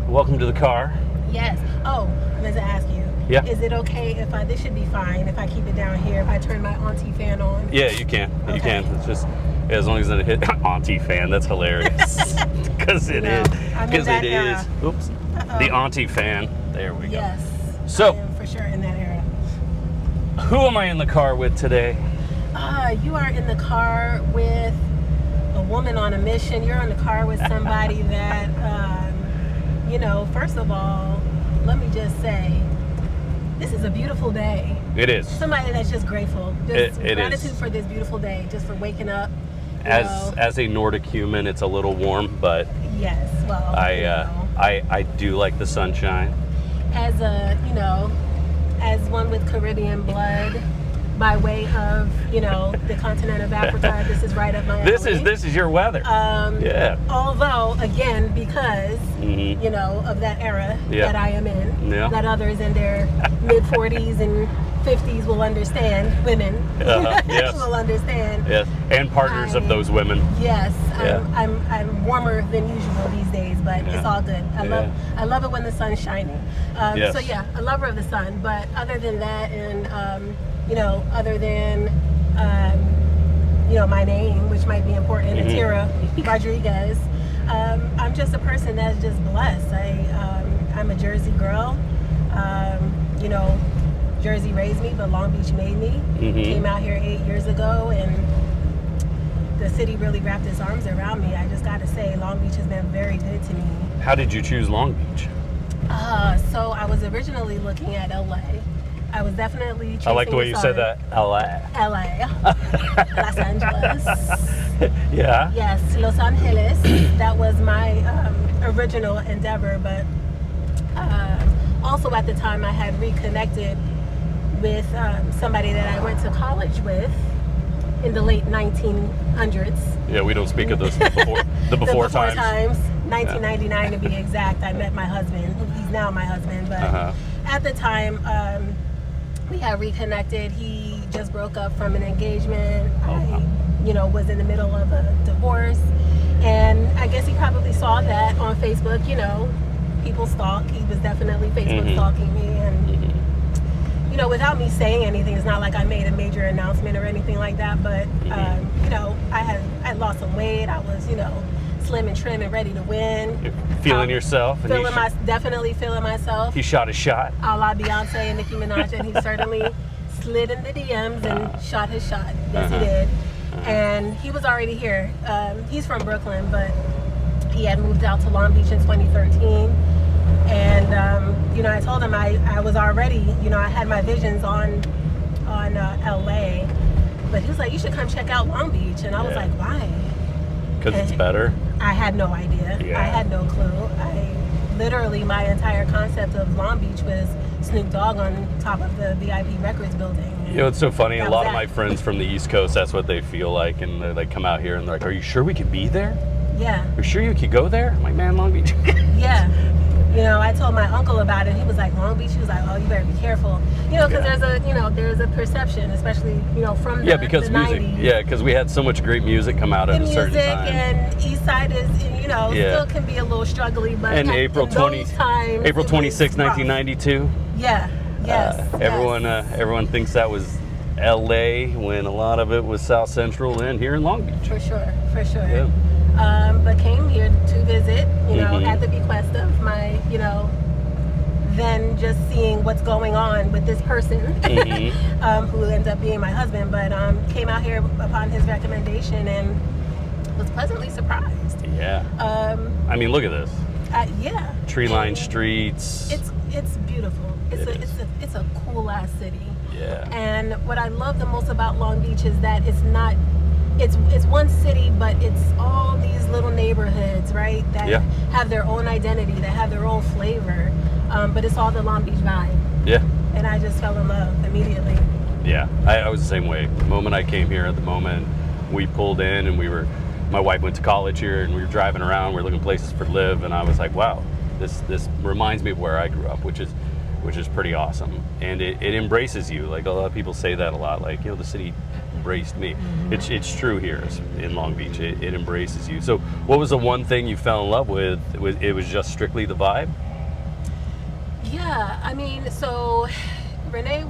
welcome to the car. Yes. Oh, I meant to ask you. Yeah. Is it okay if this should be fine if I keep it down here, if I turn my auntie fan on? Yeah, you can. Okay. You can. It's just, as long as it hit auntie fan, that's hilarious. Because it is. Because it is. Oops. The auntie fan. There we go. Yes. So, I am for sure in that era. Who am I in the car with today? You are in the car with a woman on a mission. You're in the car with somebody that, first of all, let me just say, this is a beautiful day. It is. Somebody that's just grateful. Just it gratitude is. For this beautiful day, just for waking up. As a Nordic human, it's a little warm, but yes, well, I do like the sunshine. As as one with Caribbean blood, by way of the continent of Africa, this is right up my alley. This is your weather. Yeah. Although again, because of that era that I am in, that others in their mid 40s and 50s will understand. Women yes. will understand. Yes, and partners of those women. Yes, I'm warmer than usual these days, but it's all good. I love it when the sun's shining. Yes. So yeah, a lover of the sun. But other than that, and other than my name, which might be important, Atira Rodriguez, I'm just a person that's just blessed. I'm a Jersey girl. Jersey raised me, but Long Beach made me. Came out here 8 years ago, and the city really wrapped its arms around me. I just got to say, Long Beach has been very good to me. How did you choose Long Beach? So I was originally looking at LA. I was definitely chasing I like the way you said that. LA. Los Angeles. Yeah. Yes, Los Angeles. That was my original endeavor, but also at the time I had reconnected with somebody that I went to college with in the late 1900s. Yeah, we don't speak of this before times. 1999 to be exact. I met my husband. He's now my husband, but at the time we had reconnected. He just broke up from an engagement. I was in the middle of a divorce, and I guess he probably saw that on Facebook. People stalk. He was definitely Facebook stalking me, and without me saying anything, it's not like I made a major announcement or anything like that, but I lost some weight. I was slim and trim and ready to win. You're feeling yourself. And definitely feeling myself. He shot a shot. A la Beyonce and Nicki Minaj, and he certainly slid in the DMs and shot his shot. Yes, he did. And he was already here. He's from Brooklyn, but he had moved out to Long Beach in 2013. And I told him I was already, I had my visions on LA, but he was like, you should come check out Long Beach. And I was like, why? Because it's better. I had no idea. Yeah. I had no clue. Literally, my entire concept of Long Beach was Snoop Dogg on top of the VIP Records building. It's so funny. A lot of my friends from the East Coast, that's what they feel like, and they come out here and they're like, "Are you sure we could be there? Yeah. Are you sure you could go there?" I'm like, "Man, Long Beach." Yeah. I told my uncle about it. He was like, Long Beach? He was like, oh, you better be careful. Because there's a perception, especially, from the because the music. 90s. Yeah, because we had so much great music come out at a certain time. Music and East Side is, still can be a little struggly, but and April 26, 1992. Yeah. Yes. Everyone thinks that was LA when a lot of it was South Central and here in Long Beach. For sure. Yeah. But came here to visit, at the bequest of my, then just seeing what's going on with this person who ended up being my husband, but came out here upon his recommendation and was pleasantly surprised. Yeah. Look at this. Yeah. Tree-lined streets. It's beautiful. It's a cool ass city. Yeah. And what I love the most about Long Beach is that it's not. It's one city, but it's all these little neighborhoods, right? That have their own identity, that have their own flavor. But it's all the Long Beach vibe. Yeah. And I just fell in love immediately. Yeah, I was the same way. The moment I came here, at the moment we pulled in, and my wife went to college here, and we were driving around. We were looking places for to live, and I was like, wow, this reminds me of where I grew up, which which is pretty awesome. And it embraces you. Like, a lot of people say that a lot, like, the city embraced me. It's true here in Long Beach. It embraces you. So what was the one thing you fell in love with? It was just strictly the vibe? Yeah, I mean, so Renee's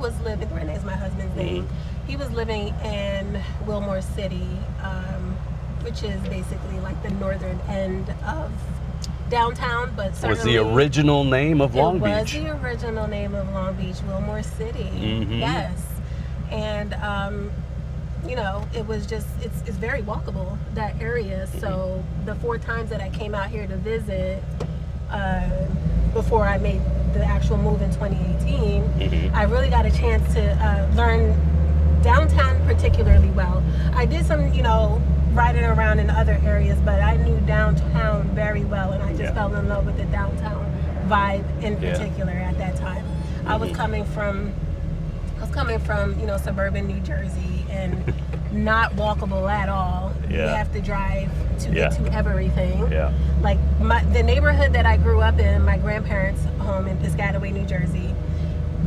my husband's name. He was living in Wilmore City, which is basically like the northern end of downtown, but certainly... Was the original name of Long Beach? It was the original name of Long Beach, Wilmore City. Yes. And, it was just, it's very walkable, that area. So the 4 times that I came out here to visit, before I made the actual move in 2018, I really got a chance to learn downtown particularly well. I did some, riding around in other areas, but I knew downtown very well, and I just fell in love with the downtown vibe in particular at that time. I was coming from suburban New Jersey, and not walkable at all. You have to drive to get to everything. Like the neighborhood that I grew up in, my grandparents' home in Piscataway, New Jersey,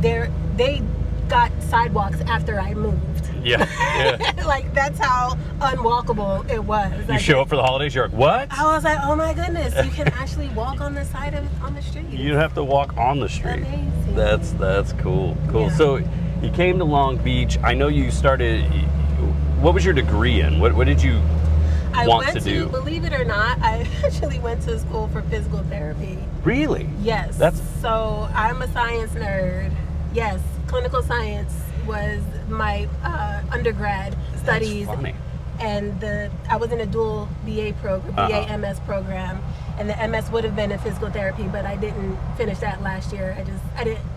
they got sidewalks after I moved. Like, that's how unwalkable it was. You show up for the holidays, you're like, what? I was like, oh my goodness, you can actually walk on the side on the street. You have to walk on the street. Amazing. That's cool. So you came to Long Beach. I know you started, what was your degree in? What did you want to do? Believe it or not, I actually went to school for physical therapy. Really? Yes. So I'm a science nerd. Yes, clinical science was my undergrad studies. That's funny. And I was in a dual BA program, BA-MS program, and the MS would have been in physical therapy, but I didn't finish that last year.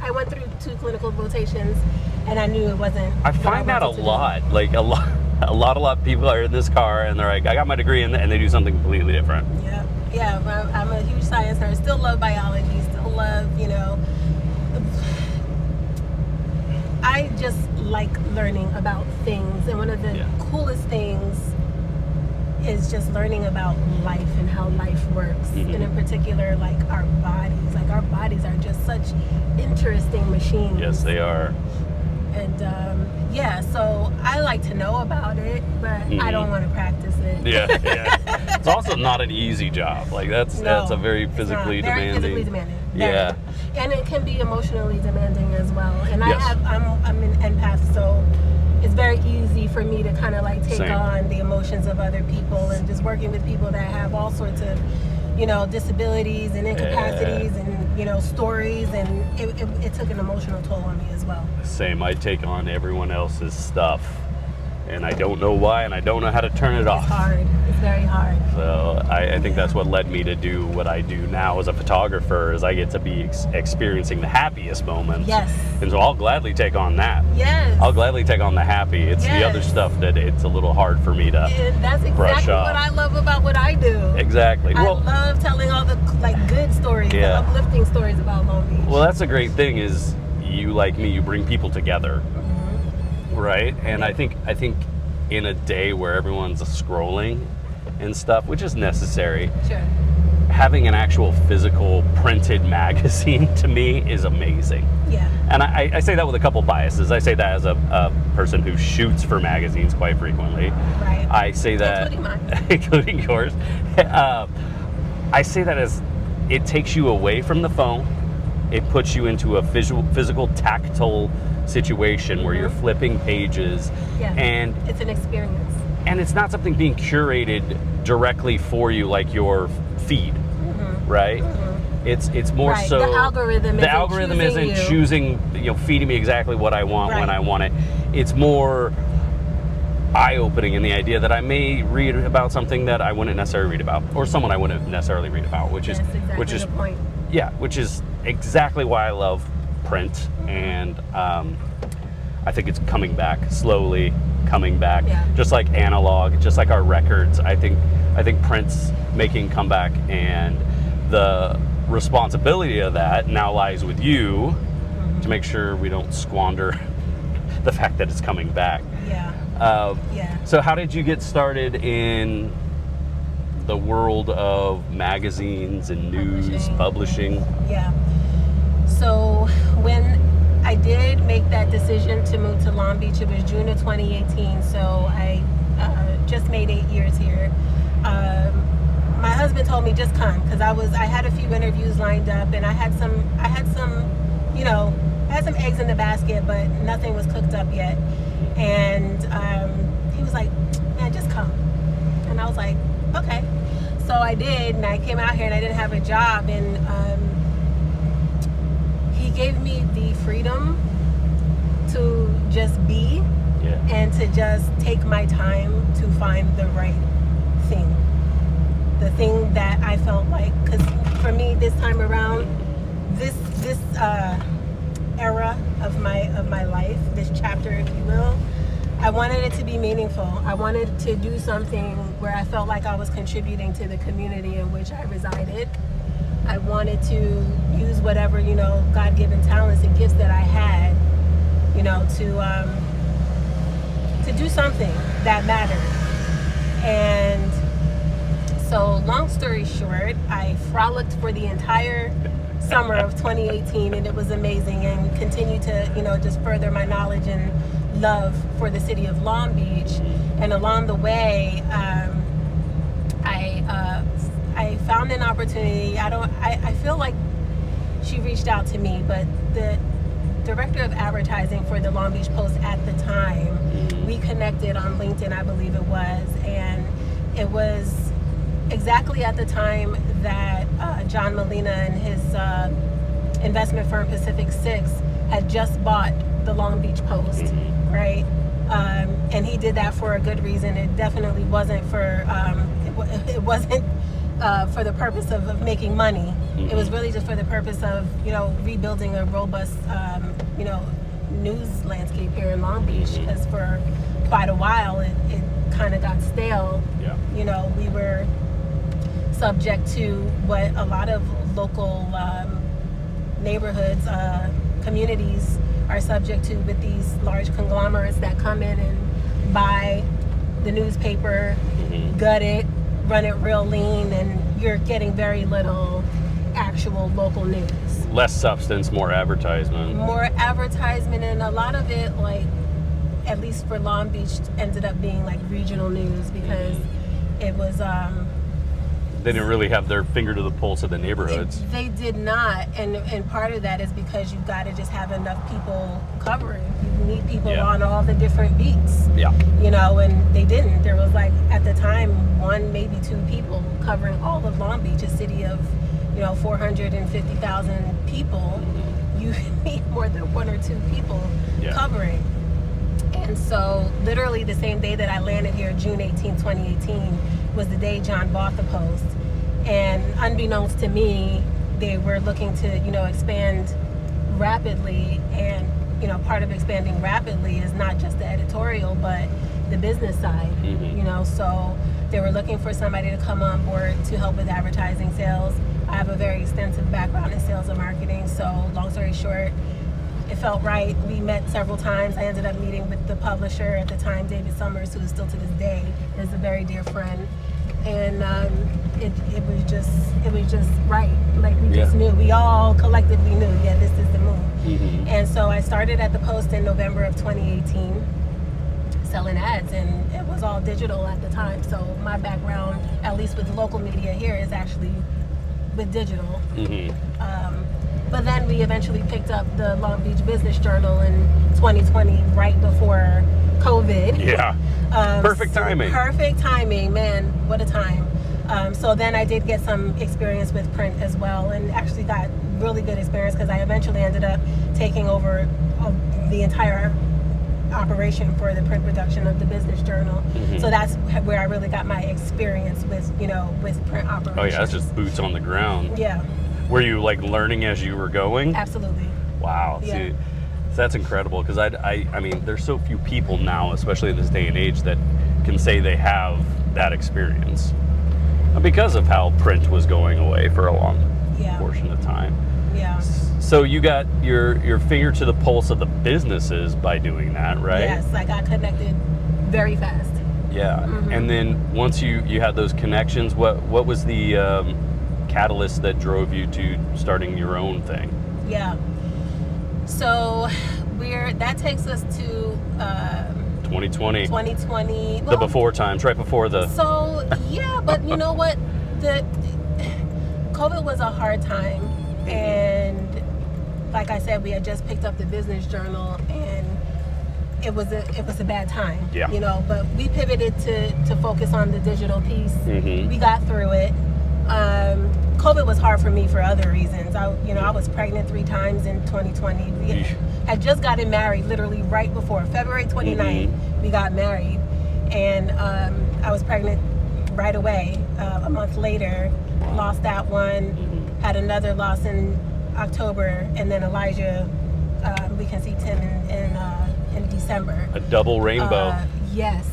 I went through 2 clinical rotations, and I knew it wasn't. I find that a lot. Like, a lot of people are in this car, and they're like, I got my degree, and they do something completely different. Yeah. I'm a huge science nerd. Still love biology. Still love, I just like learning about things, and one of the coolest things is just learning about life and how life works, and in particular, like our bodies. Like, our bodies are just such interesting machines. Yes, they are. And so I like to know about it, but I don't want to practice it. It's also not an easy job. Like, that's a very physically demanding. Very physically demanding. Yeah. And it can be emotionally demanding as well. And I'm an empath, so it's very easy for me to kind of like take on the emotions of other people, and just working with people that have all sorts of, disabilities and incapacities and, stories, and it took an emotional toll on me as well. Same. I take on everyone else's stuff, and I don't know why, and I don't know how to turn it off. It's hard. It's very hard. So I think that's what led me to do what I do now as a photographer, is I get to be experiencing the happiest moments. Yes. And so I'll gladly take on that. Yes. I'll gladly take on the happy. It's the other stuff that it's a little hard for me to That's exactly brush off. What I love about what I do. Exactly. I love telling all the good stories, the uplifting stories about Long Beach. Well, that's a great thing, is you, like me, you bring people together. Right? And I think in a day where everyone's scrolling and stuff, which is necessary, having an actual physical printed magazine to me is amazing. Yeah. And I say that with a couple biases. I say that as a person who shoots for magazines quite frequently. Right. I say that, including mine. Including yours. I say that as it takes you away from the phone. It puts you into a physical, tactile situation where you're flipping pages. And it's an experience. And it's not something being curated directly for you, like your feed, right? It's more so the algorithm isn't choosing, feeding me exactly what I want when I want it. It's more eye-opening in the idea that I may read about something that I wouldn't necessarily read about, or someone I wouldn't necessarily read about, which is the point. Yeah, which is exactly why I love print, and I think it's coming back, slowly coming back, just like analog, just like our records. I think print's making comeback, and the responsibility of that now lies with you to make sure we don't squander the fact that it's coming back. So how did you get started in the world of magazines and news publishing? So when I did make that decision to move to Long Beach, it was June of 2018. So I just made 8 years here. My husband told me just come, because I had a few interviews lined up, and I had some eggs in the basket, but nothing was cooked up yet. And he was like, man, just come. And I was like, okay. So I did, and I came out here, and I didn't have a job, and he gave me the freedom to just be, and to just take my time to find the right thing. The thing that I felt like, because for me this time around, this era of my life, this chapter, if you will, I wanted it to be meaningful. I wanted to do something where I felt like I was contributing to the community in which I resided. I wanted to use whatever, God-given talents and gifts that I had, to do something that mattered. And so, long story short, I frolicked for the entire summer of 2018, and it was amazing, and continued to, just further my knowledge and love for the city of Long Beach. And along the way, I found an opportunity. I feel like she reached out to me, but the director of advertising for the Long Beach Post at the time, we connected on LinkedIn, I believe it was, and it was exactly at the time that John Molina and his investment firm Pacific Six had just bought the Long Beach Post, right? And he did that for a good reason. It definitely wasn't for it wasn't for the purpose of making money. It was really just for the purpose of rebuilding a robust news landscape here in Long Beach, because for quite a while it kind of got stale. We were subject to what a lot of local neighborhoods, communities are subject to, with these large conglomerates that come in and buy the newspaper, gut it, run it real lean, and you're getting very little actual local news. Less substance, more advertisement. More advertisement, and a lot of it, like, at least for Long Beach, ended up being like regional news, because it was they didn't really have their finger to the pulse of the neighborhoods. They did not, and part of that is because you've got to just have enough people covering. You need people on all the different beats. And they didn't. There was, like, at the time, 1, maybe 2 people covering all of Long Beach, a city of 450,000 people. You need more than 1 or 2 people covering. And so literally the same day that I landed here, June 18, 2018, was the day John bought the Post. And unbeknownst to me, they were looking to, expand rapidly. And, part of expanding rapidly is not just the editorial, but the business side, So they were looking for somebody to come on board to help with advertising sales. I have a very extensive background in sales and marketing. So long story short, it felt right. We met several times. I ended up meeting with the publisher at the time, David Summers, who is still to this day is a very dear friend. And it was just right. Like, we just knew. We all collectively knew, this is the move. And so I started at the Post in November of 2018, selling ads, and it was all digital at the time. So my background, at least with local media here, is actually with digital. But then we eventually picked up the Long Beach Business Journal in 2020, right before COVID. Perfect timing. Perfect timing, man. What a time. So then I did get some experience with print as well, and actually got really good experience, because I eventually ended up taking over the entire operation for the print production of the Business Journal. So that's where I really got my experience with, with print operations. Oh yeah, that's just boots on the ground. Were you, like, learning as you were going? Absolutely. Wow. See, so that's incredible, because I mean, there's so few people now, especially in this day and age, that can say they have that experience, because of how print was going away for a long portion of time. So you got your finger to the pulse of the businesses by doing that, right? Yes, I got connected very fast. And then once you had those connections, what was the catalyst that drove you to starting your own thing? So that takes us to 2020. 2020. The before times, right before the... So, yeah, but you know what? COVID was a hard time. And like I said, we had just picked up the business journal, and it was a bad time. Yeah. You know, but we pivoted to focus on the digital piece. Mm-hmm. We got through it. COVID was hard for me for other reasons. I was pregnant 3 times in 2020. We had just gotten married literally right before February 29th. We got married, and I was pregnant right away. A month later, lost that one. Had another loss in October, and then Elijah, we conceived him in December. A double rainbow. Yes,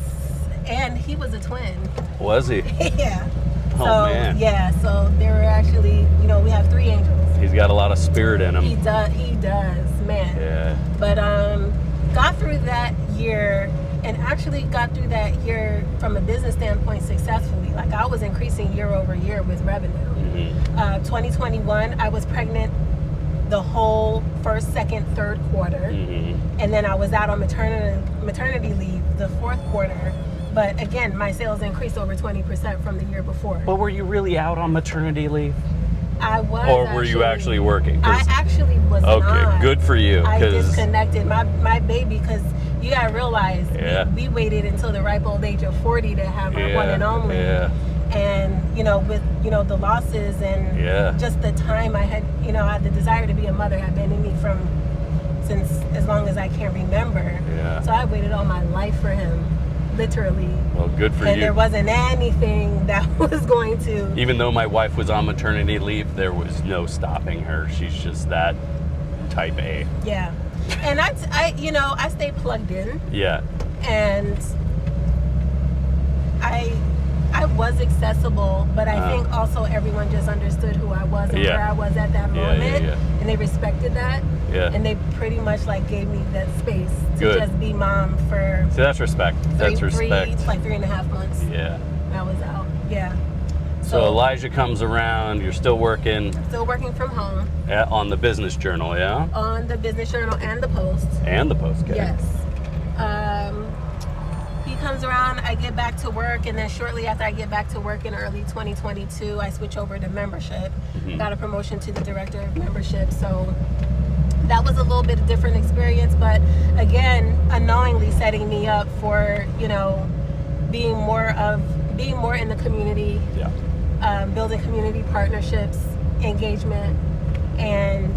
and he was a twin. Was he? Yeah. Oh, so, man. Yeah, so there were actually, we have 3 angels. He's got a lot of spirit in him. He does, man. Yeah. But got through that year, and actually got through that year from a business standpoint successfully. Like, I was increasing year over year with revenue. 2021, I was pregnant the whole first, second, third quarter. And then I was out on maternity leave the fourth quarter. But again, my sales increased over 20% from the year before. But were you really out on maternity leave? I was. Or were you actually working? I actually was not. Okay, good for you. I disconnected my baby, because you gotta realize we waited until the ripe old age of 40 to have our one and only. Yeah. And with the losses and just the time I had the desire to be a mother had been in me since as long as I can remember. Yeah. So I waited all my life for him. Literally. Well, good for you. And there wasn't anything that was going to... Even though my wife was on maternity leave, there was no stopping her. She's just that type A. Yeah. And I stayed plugged in. Yeah. And I was accessible, but I think also everyone just understood who I was and where I was at that moment. And they respected that. Yeah. And they pretty much gave me that space to just be mom for... See, that's respect. That's respect. It's like 3.5 months. Yeah. I was out. Yeah. So Elijah comes around, you're still working... Still working from home. On the business journal, yeah? On the business journal and the Post. And the Post, okay. Yes. He comes around, I get back to work, and then shortly after I get back to work in early 2022, I switch over to membership. Got a promotion to the director of membership, so that was a little bit of different experience, but again, unknowingly setting me up for, being more in the community, building community partnerships, engagement, and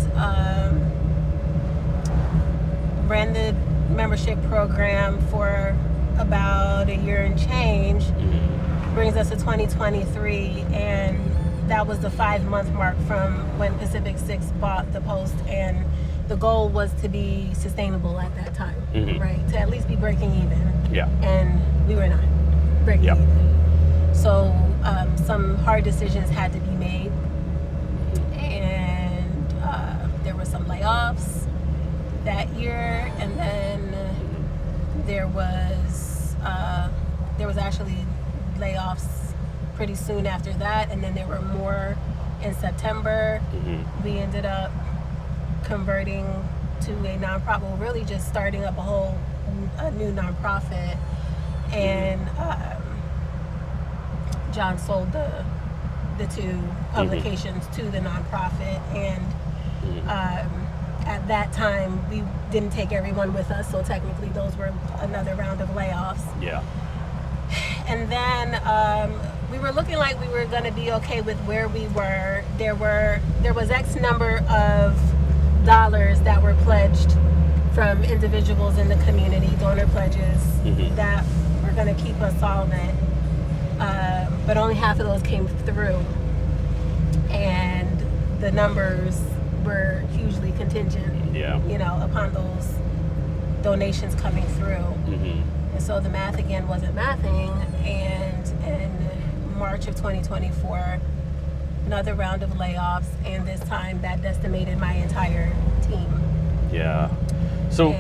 ran the membership program for about a year and change. Brings us to 2023, and that was the 5-month mark from when Pacific 6 bought the Post, and the goal was to be sustainable at that time, right? To at least be breaking even. Yeah. And we were not breaking even. So some hard decisions had to be made, and there were some layoffs that year, and then there was actually layoffs pretty soon after that, and then there were more in September. We ended up converting to a nonprofit, well, really just starting up a new nonprofit, and John sold the 2 publications to the nonprofit, and at that time we didn't take everyone with us, so technically those were another round of layoffs. Yeah. And then we were looking like we were going to be okay with where we were. There was X number of dollars that were pledged from individuals in the community, donor pledges that were going to keep us solvent, but only half of those came through, and the numbers were hugely contingent, upon those donations coming through. And so the math again wasn't mathing, and in March of 2024, another round of layoffs, and this time that decimated my entire team. Yeah. So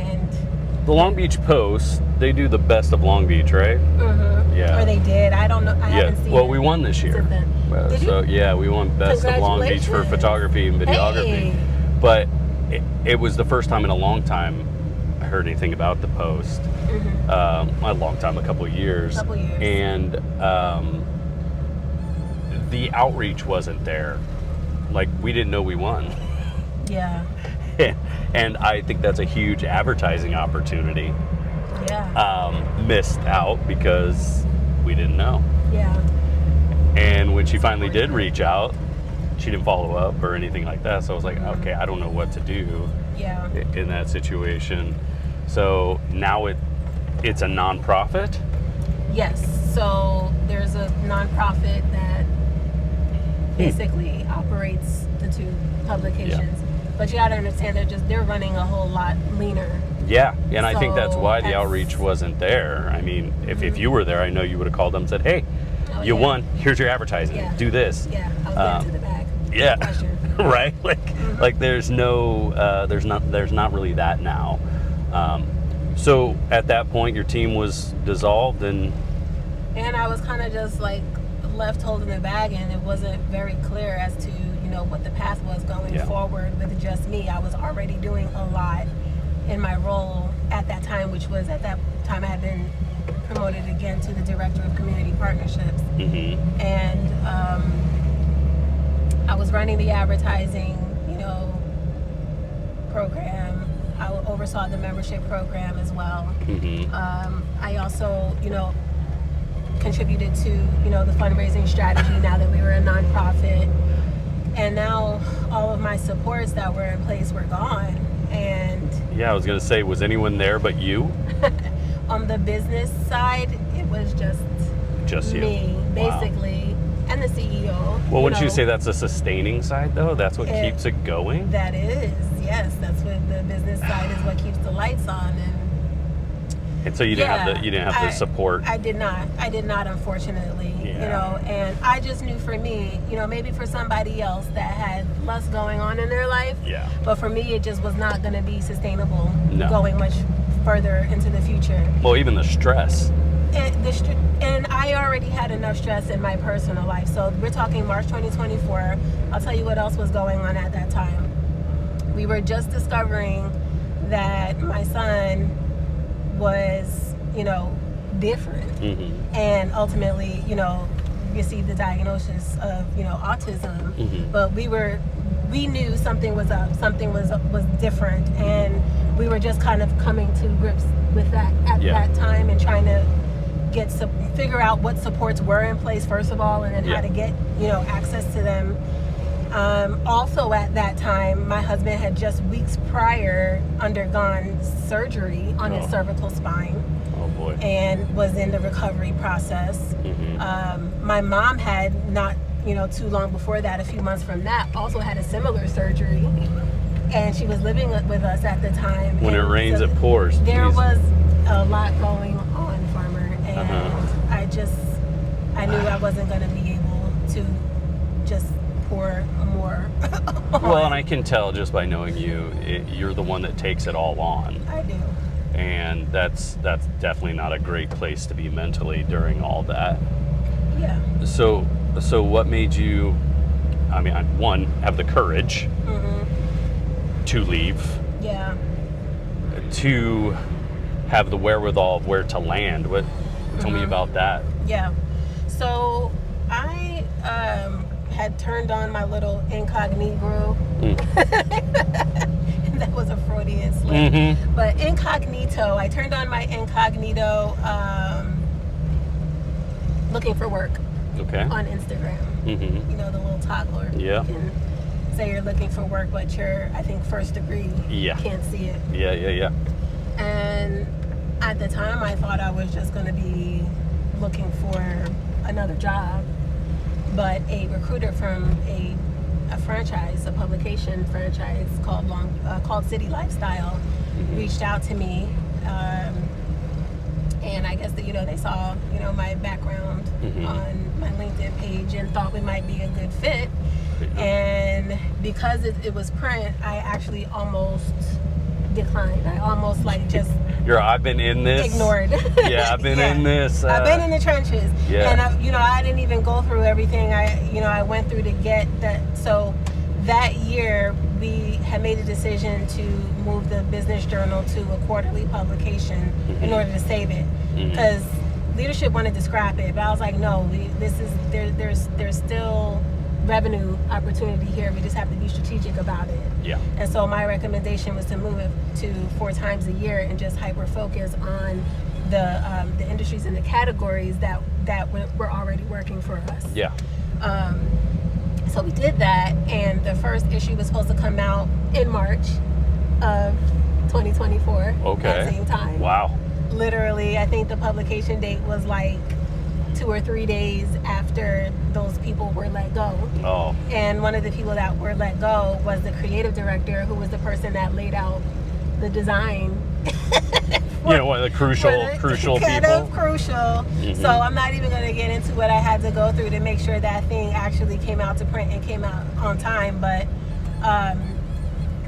the Long Beach Post, they do the best of Long Beach, right? Yeah. Or they did. I don't know. I haven't seen Well, we won this year. Did So you? yeah, we won best of Long Beach for photography and videography. Hey. But it was the first time in a long time I heard anything about the Post. A long time, a couple of years. And the outreach wasn't there. Like, we didn't know we won. Yeah. And I think that's a huge advertising opportunity. Yeah. Missed out because we didn't know. Yeah. And when she finally did reach out, she didn't follow up or anything like that. So I was like, okay, I don't know what to do in that situation. So now it's a nonprofit? Yes. So there's a nonprofit that basically operates the two publications. But you got to understand, they're running a whole lot leaner. Yeah, and I think that's why the outreach wasn't there. I mean, if you were there, I know you would have called them and said, hey, you won. Here's your advertising. Yeah. Do this. Yeah, I'll get to the bag. Yeah, right. Like there's no, there's not really that now. So at that point, your team was dissolved, and I was kind of just like left holding the bag, and it wasn't very clear as to what the path was going forward with just me. I was already doing a lot in my role at that time, which was at that time I had been promoted again to the director of community partnerships, and I was running the advertising, program. I oversaw the membership program as well. I also, contributed to, the fundraising strategy now that we were a nonprofit. And now all of my supports that were in place were gone. And yeah, I was going to say, was anyone there but you? On the business side, it was just me, basically, and the CEO. Well, wouldn't you say that's a sustaining side, though? That's what keeps it going? That is, yes. That's what the business side is, what keeps the lights on. And so you didn't have the support. I did not, unfortunately. And I just knew for me, maybe for somebody else that had less going on in their life. Yeah. But for me, it just was not going to be sustainable going much further into the future. Well, even the stress. And I already had enough stress in my personal life. So we're talking March 2024. I'll tell you what else was going on at that time. We were just discovering that my son was, different. And ultimately, received the diagnosis of, autism. But we knew something was up, something was different. And we were just kind of coming to grips with that at that time, and trying to figure out what supports were in place, first of all, and then how to get, access to them. Also at that time, my husband had just weeks prior undergone surgery on his cervical spine. Oh boy. And was in the recovery process. My mom had not, too long before that, a few months from that, also had a similar surgery. And she was living with us at the time. When it rains, it pours. There was a lot going on, Farmer. And I knew I wasn't going to be able to just pour more on. Well, and I can tell just by knowing you, you're the one that takes it all on. I do. And that's definitely not a great place to be mentally during all that. Yeah. So what made you, one, have the courage to leave? Yeah. To have the wherewithal of where to land. Tell me about that. Yeah. So I had turned on my little incognito. That was a Freudian slip. But incognito, I turned on my incognito looking for work on Instagram. The little toggler. Yeah. You can say you're looking for work, but you're, I think, first degree. Yeah. Can't see it. Yeah. And at the time, I thought I was just going to be looking for another job. But a recruiter from a franchise, a publication franchise called City Lifestyle, reached out to me, and I guess that they saw my background on my LinkedIn page and thought we might be a good fit. And because it was print, I actually almost declined. I almost I've been in this. Ignored. Yeah, I've been in this. I've been in the trenches. Yeah. And I didn't even go through everything I went through to get that. So that year, we had made a decision to move the business journal to a quarterly publication in order to save it, because leadership wanted to scrap it, but I was like, no, there's still revenue opportunity here. We just have to be strategic about it. Yeah. And so my recommendation was to move it to 4 times a year and just hyper focus on the industries and the categories that were already working for us. Yeah. So we did that, and the first issue was supposed to come out in March of 2024. Okay. At the same time. Wow. Literally, I think the publication date was like 2 or 3 days after those people were let go. Oh. And one of the people that were let go was the creative director, who was the person that laid out the design. One of the crucial kind people. of crucial. So I'm not even going to get into what I had to go through to make sure that thing actually came out to print and came out on time. But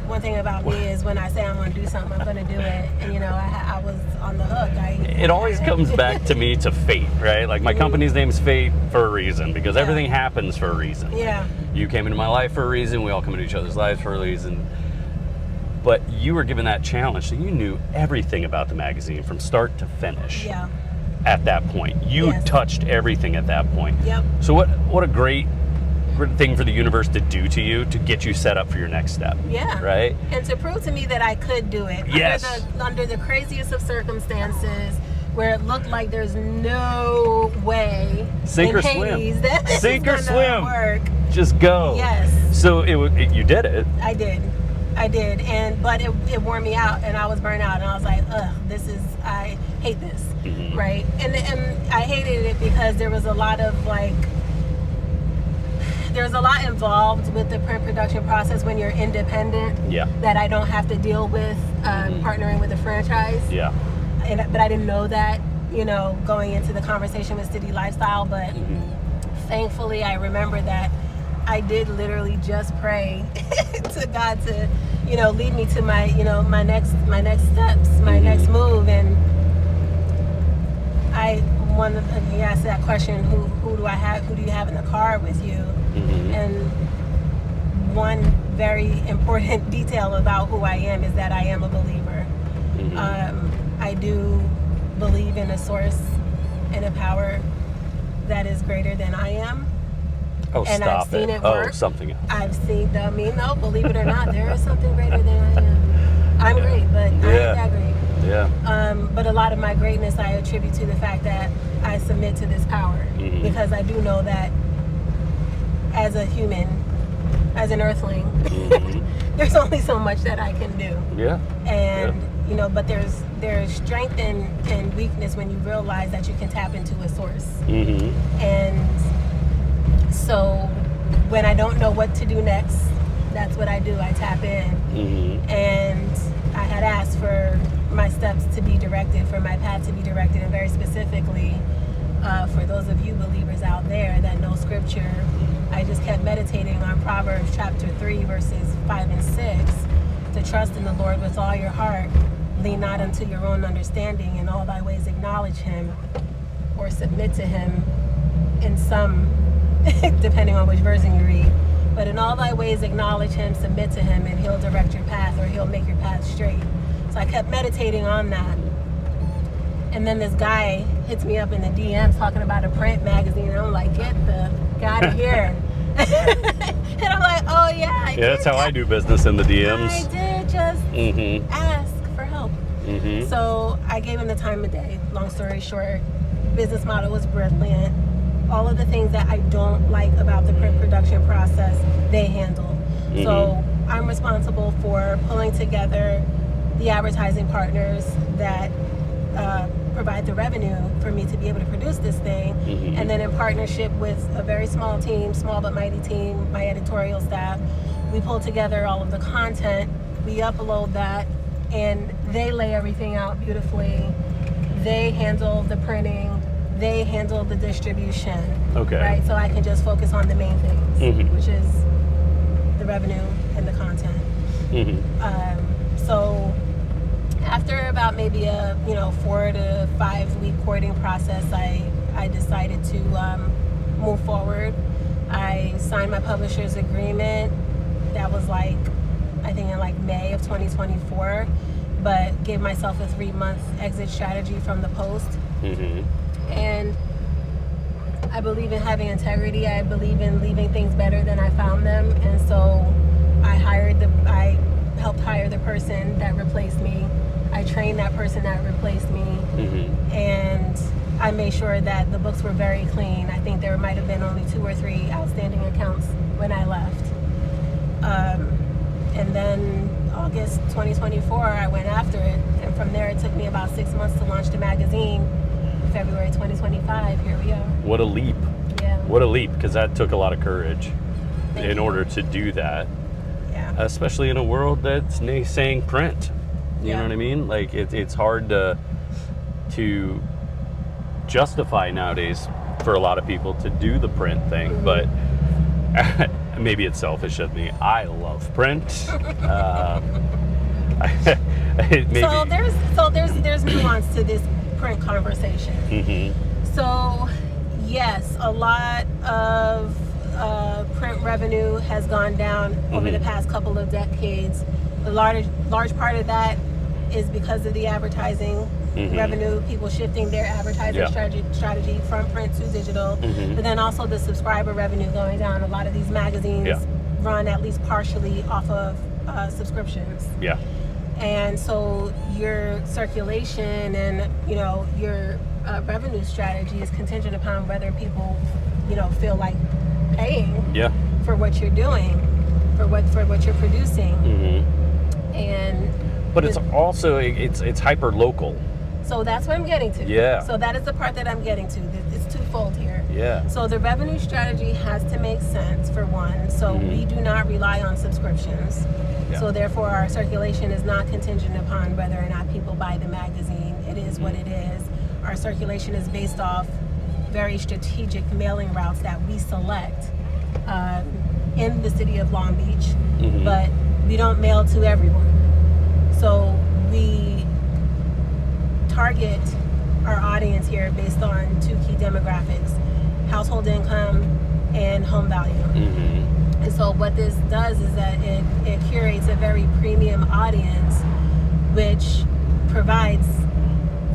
one thing about me is when I say I'm going to do something, I'm going to do it. And, I was on the hook. It always comes back to me to fate, right? Like my company's name's Fate for a reason, because everything happens for a reason. Yeah. You came into my life for a reason. We all come into each other's lives for a reason. But you were given that challenge, so you knew everything about the magazine from start to finish. Yeah. At that point, you touched everything at that point. Yep. So what a great thing for the universe to do to you to get you set up for your next step. Yeah. Right. And to prove to me that I could do it. Yes. Under the craziest of circumstances, where it looked like there's no way Sink or swim. that Sink or swim. Work. Just go. Yes. So you did it. I did, but it wore me out, and I was burnt out, and I was like, ugh, I hate this, right? And I hated it because there was a lot involved with the print production process when you're independent. Yeah. That I don't have to deal with partnering with a franchise. Yeah. But I didn't know that, going into the conversation with City Lifestyle. But thankfully, I remember that I did literally just pray to God to, lead me to my, my next steps, my next move. And you asked that question, who do I have? Who do you have in the car with you? And one very important detail about who I am is that I am a believer. I do believe in a source and a power that is greater than I am. Oh, and stop I've seen it work. Oh, something else. I've seen no, believe it or not, there is something greater than I am. I'm great, but I ain't that great. Yeah. But a lot of my greatness I attribute to the fact that I submit to this power, because I do know that as a human, as an earthling, there's only so much that I can do. Yeah. And but there's strength and weakness when you realize that you can tap into a source. And so when I don't know what to do next, that's what I do. I tap in. And I had asked for my steps to be directed, for my path to be directed, and very specifically, for those of you believers out there that know scripture, I just kept meditating on Proverbs chapter 3, verses 5 and 6, to trust in the Lord with all your heart, lean not unto your own understanding, in all thy ways acknowledge him, or submit to him in some, depending on which version you read. But in all thy ways acknowledge him, submit to him, and he'll direct your path, or he'll make your path straight. So I kept meditating on that. And then this guy hits me up in the DMs talking about a print magazine. And I'm like, get out of here. And I'm like, oh yeah. That's how I do business in the DMs. I did just ask for help. So I gave him the time of day. Long story short, business model was brilliant. All of the things that I don't like about the print production process, they handle. So I'm responsible for pulling together the advertising partners that provide the revenue for me to be able to produce this thing. And then in partnership with a very small team, small but mighty team, my editorial staff, we pull together all of the content, we upload that, and they lay everything out beautifully. They handle the printing, they handle the distribution. Okay. Right? So I can just focus on the main things, which is the revenue and the content. So after about maybe a 4 to 5 week courting process, I decided to move forward. I signed my publisher's agreement. That was like like May of 2024, but gave myself a 3-month exit strategy from the Post. And I believe in having integrity. I believe in leaving things better than I found them. And so I helped hire the person that replaced me. I trained that person that replaced me. And I made sure that the books were very clean. I think there might have been only 2 or 3 outstanding accounts when I left. And then August 2024, I went after it. And from there, it took me about 6 months to launch the magazine. February 2025, here we are. What a leap. Yeah. What a leap, because that took a lot of courage in order to do that. Yeah. Especially in a world that's naysaying print. You know what I mean? Like, it's hard to justify nowadays for a lot of people to do the print thing, but maybe it's selfish of me. I love print. There's nuance to this print conversation. So yes, a lot of print revenue has gone down over the past couple of decades. A large part of that is because of the advertising revenue, people shifting their advertising strategy from print to digital, but then also the subscriber revenue going down. A lot of these magazines run at least partially off of subscriptions. And so your circulation and your revenue strategy is contingent upon whether people feel like paying for what you're doing, for what you're producing. But it's also it's hyper local. So that's what I'm getting to. So that is the part that I'm getting to. It's twofold here. So the revenue strategy has to make sense, for one. So we do not rely on subscriptions. So therefore our circulation is not contingent upon whether or not people buy the magazine. It is what it is. Our circulation is based off very strategic mailing routes that we select in the city of Long Beach, but we don't mail to everyone. So we target our audience here based on 2 key demographics: household income and home value. And so what this does is that it curates a very premium audience, which provides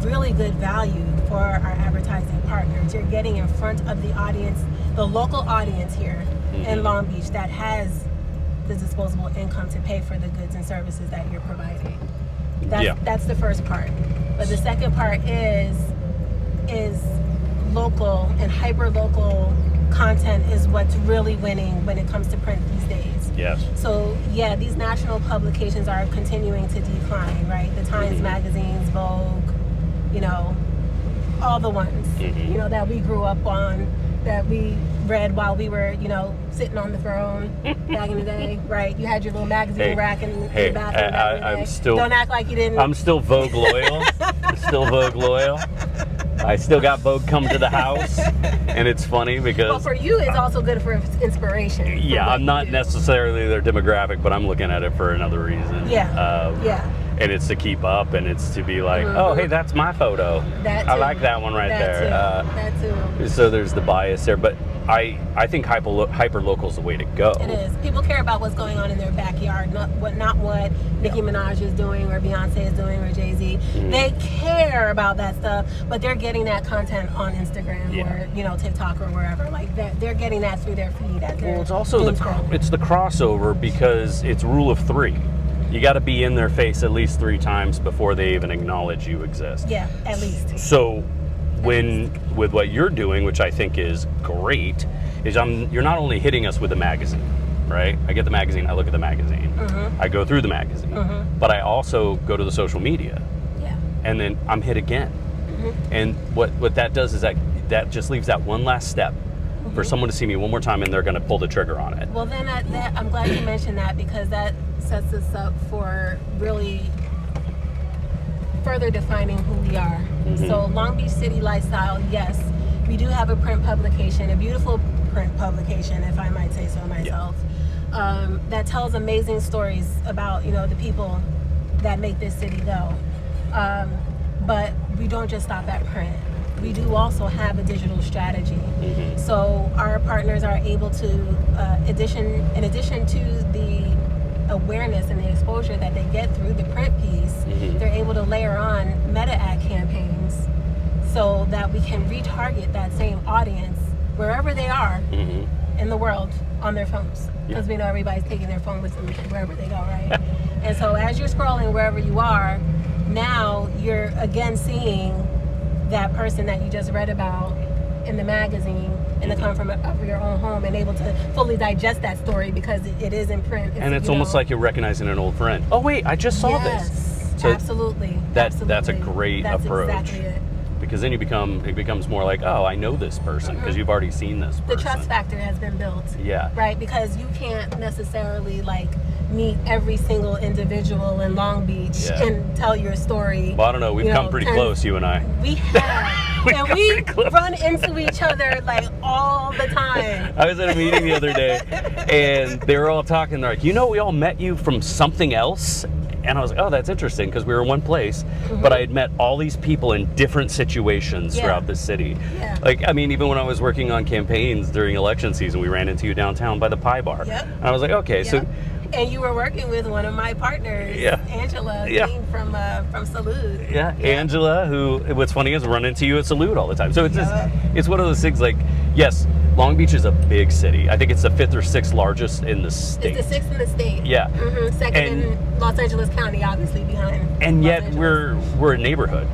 really good value for our advertising partners. You're getting in front of the audience, the local audience here in Long Beach that has the disposable income to pay for the goods and services that you're providing. That's the first part. But the second part is local and hyper local content is what's really winning when it comes to print these days. So these national publications are continuing to decline, right? The Times magazines, Vogue, all the ones that we grew up on, that we read while we were sitting on the throne back in the day, right? You had your little magazine rack in the bathroom back in the day. Don't act like you didn't. I'm still Vogue loyal. I still got Vogue come to the house, and it's funny because... Well, for you, it's also good for inspiration. I'm not necessarily their demographic, but I'm looking at it for another reason. And it's to keep up, and it's to be like, oh, hey, that's my photo. I like that one right there. That too. So there's the bias there, but I think hyper local is the way to go. It is. People care about what's going on in their backyard, not what Nicki Minaj is doing or Beyonce is doing or Jay-Z. They care about that stuff, but they're getting that content on Instagram or TikTok or wherever like that. They're getting that through their feed. It's also it's the crossover, because it's rule of 3. You got to be in their face at least 3 times before they even acknowledge you exist. At least. So with what you're doing, which I think is great, is you're not only hitting us with the magazine, right? I get the magazine, I look at the magazine, I go through the magazine, but I also go to the social media, and then I'm hit again. And what that does is that just leaves that one last step for someone to see me one more time, and they're going to pull the trigger on it. Well, then I'm glad you mentioned that, because that sets us up for really further defining who we are. So Long Beach City Lifestyle, yes, we do have a print publication, a beautiful print publication, if I might say so myself, that tells amazing stories about the people that make this city go. But we don't just stop at print. We do also have a digital strategy. So our partners are able to, in addition to the awareness and the exposure that they get through the print piece, they're able to layer on meta ad campaigns so that we can retarget that same audience wherever they are in the world on their phones. Because we know everybody's taking their phone with them wherever they go, right? And so as you're scrolling wherever you are, now you're again seeing that person that you just read about in the magazine in the comfort of your own home, and able to fully digest that story because it is in print. And it's almost like you're recognizing an old friend. Oh wait, I just saw this. So absolutely. That's a great approach. Exactly it. Because then it becomes more like, oh, I know this person because you've already seen this person. The trust factor has been built. Yeah. Right? Because you can't necessarily like meet every single individual in Long Beach and tell your story. Well, I don't know. We've come pretty close, you and I. We have. And we run into each other like all the time. I was at a meeting the other day and they were all talking. They're like, we all met you from something else. And I was like, oh, that's interesting because we were in one place, but I had met all these people in different situations throughout the city. Yeah. Like, I mean, even when I was working on campaigns during election season, we ran into you downtown by the Pie Bar. Yep. And I was like, okay, so. And you were working with one of my partners, Angela, from Salute. Yeah, Angela, who, what's funny is run into you at Salute all the time. So it's just, it's one of those things like, yes, Long Beach is a big city. I think it's the 5th or 6th largest in the state. It's the 6th in the state. Yeah. Second in Los Angeles County, obviously, behind. And yet we're a neighborhood.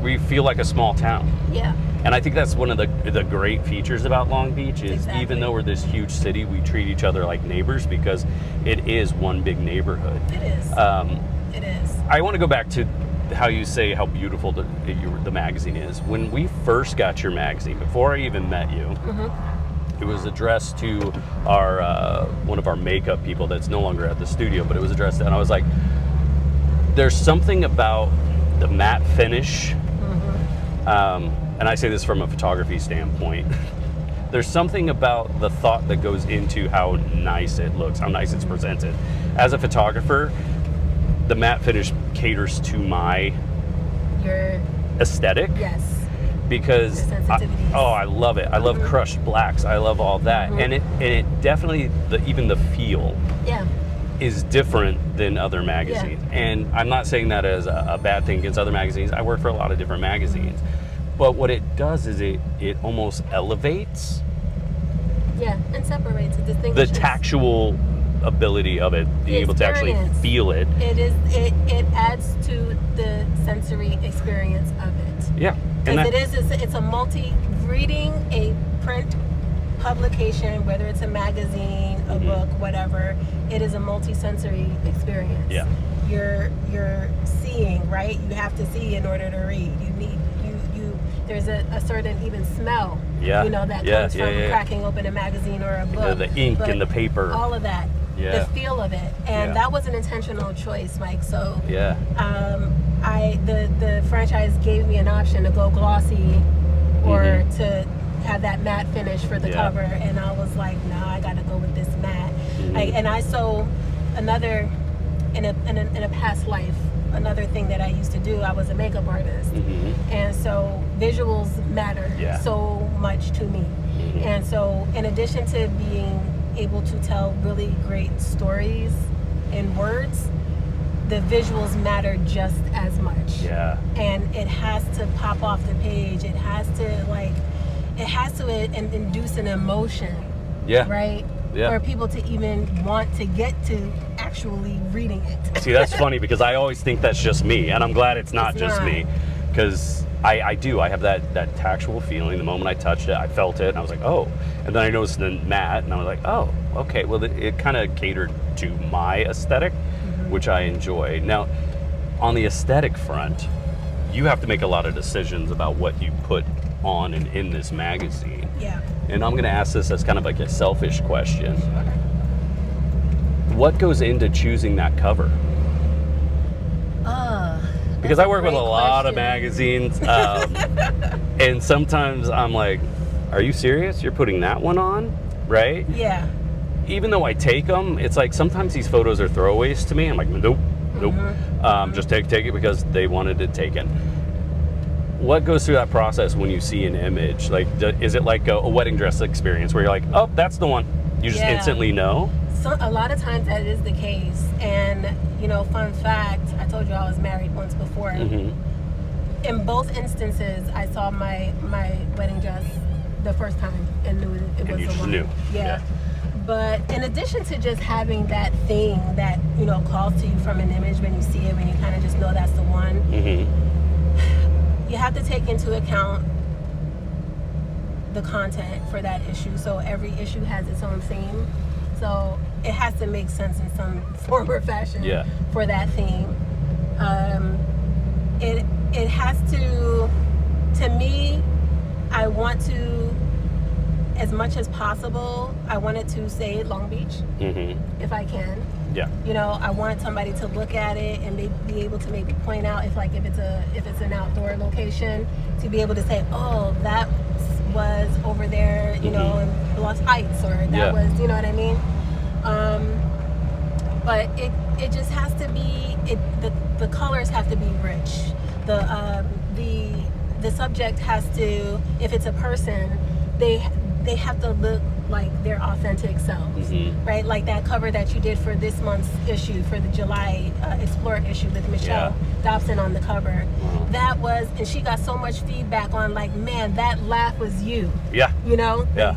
We feel like a small town. Yeah. And I think that's one of the great features about Long Beach is even though we're this huge city, we treat each other like neighbors because it is one big neighborhood. It is. It is. I want to go back to how you say how beautiful the magazine is. When we first got your magazine, before I even met you, it was addressed to our one of our makeup people that's no longer at the studio, but it was addressed, and I was like, there's something about the matte finish, and I say this from a photography standpoint, there's something about the thought that goes into how nice it looks, how nice it's presented. As a photographer, the matte finish caters to my aesthetic. Yes. Because I love it. I love crushed blacks. I love all that, and it definitely even the feel is different than other magazines. And I'm not saying that as a bad thing against other magazines. I work for a lot of different magazines, but what it does is it almost elevates. Yeah, and separates it, distinguishes the tactual ability of it, being able to actually feel it. It adds to the sensory experience of it. Yeah. Because it's a reading a print publication, whether it's a magazine, a book, whatever, it is a multi-sensory experience. Yeah. You're seeing, right? You have to see in order to read. There's a certain even smell, that comes from cracking open a magazine or a book. The ink and the paper. All of that. The feel of it. And that was an intentional choice, Mike. So the franchise gave me an option to go glossy or to have that matte finish for the cover, and I was like, no, I gotta go with this matte. And I saw another in a past life, another thing that I used to do, I was a makeup artist, and so visuals matter so much to me. And so in addition to being able to tell really great stories in words, the visuals matter just as much. Yeah. And it has to pop off the page. It has to induce an emotion. Yeah. Right? Yeah. For people to even want to get to actually reading it. See, that's funny because I always think that's just me, and I'm glad it's not just me, because I have that tactual feeling. The moment I touched it, I felt it, and I was like, oh. And then I noticed the matte, and I was like, oh, okay. Well, it kind of catered to my aesthetic, which I enjoy. Now, on the aesthetic front, you have to make a lot of decisions about what you put on and in this magazine. Yeah. And I'm going to ask this as kind of like a selfish question. Okay. What goes into choosing that cover? Because I work with a lot of magazines, and sometimes I'm like, are you serious? You're putting that one on? Right? Yeah. Even though I take them, it's like sometimes these photos are throwaways to me. I'm like, nope. Just take it because they wanted it taken. What goes through that process when you see an image? Like, is it like a wedding dress experience where you're like, oh, that's the one? You just instantly know? So a lot of times that is the case. And, you know, fun fact, I told you I was married once before. In both instances, I saw my wedding dress the first time and knew it was the one. Knew. Yeah. But in addition to just having that thing that, you know, calls to you from an image when you see it, when you kind of just know that's the one, you have to take into account the content for that issue. So every issue has its own theme. So it has to make sense in some form or fashion for that theme. It has to me, I want to, as much as possible, I wanted to say Long Beach, if I can. Yeah. You know, I want somebody to look at it and be able to maybe point out if it's an outdoor location, to be able to say, oh, that was over there, you know, in Bluff Heights, or that was, you know what I mean? But it just has to be, the colors have to be rich. The subject has to, if it's a person, they have to look like their authentic selves, right? Like that cover that you did for this month's issue, for the July Explore issue with Michelle Dobson on the cover. That was, and she got so much feedback on, like, man, that laugh was you. Yeah. You know? Yeah.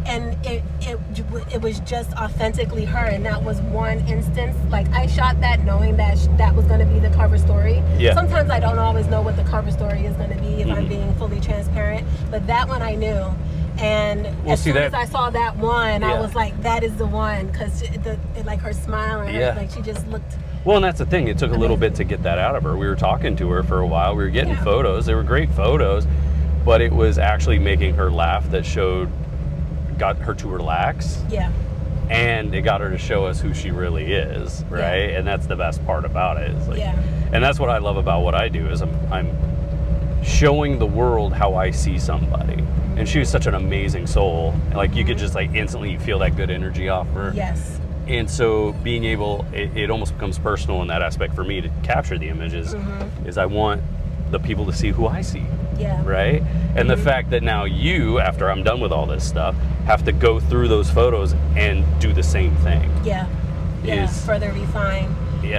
And it was just authentically her, and that was one instance. Like, I shot that knowing that that was going to be the cover story. Yeah. Sometimes I don't always know what the cover story is going to be if I'm being fully transparent, but that one I knew. And as soon as I saw that one, I was like, that is the one, because like her smile and her, like she just looked. Well, and that's the thing. It took a little bit to get that out of her. We were talking to her for a while. We were getting photos. They were great photos, but it was actually making her laugh that got her to relax. Yeah. And it got her to show us who she really is, right? And that's the best part about it. It's like, and that's what I love about what I do, is I'm showing the world how I see somebody. And she was such an amazing soul. Like, you could just like instantly feel that good energy off her. Yes. And so being able, it almost becomes personal in that aspect for me to capture the images, is I want the people to see who I see. Yeah. Right? And the fact that now you, after I'm done with all this stuff, have to go through those photos and do the same thing. Yeah. Yeah. Further refine.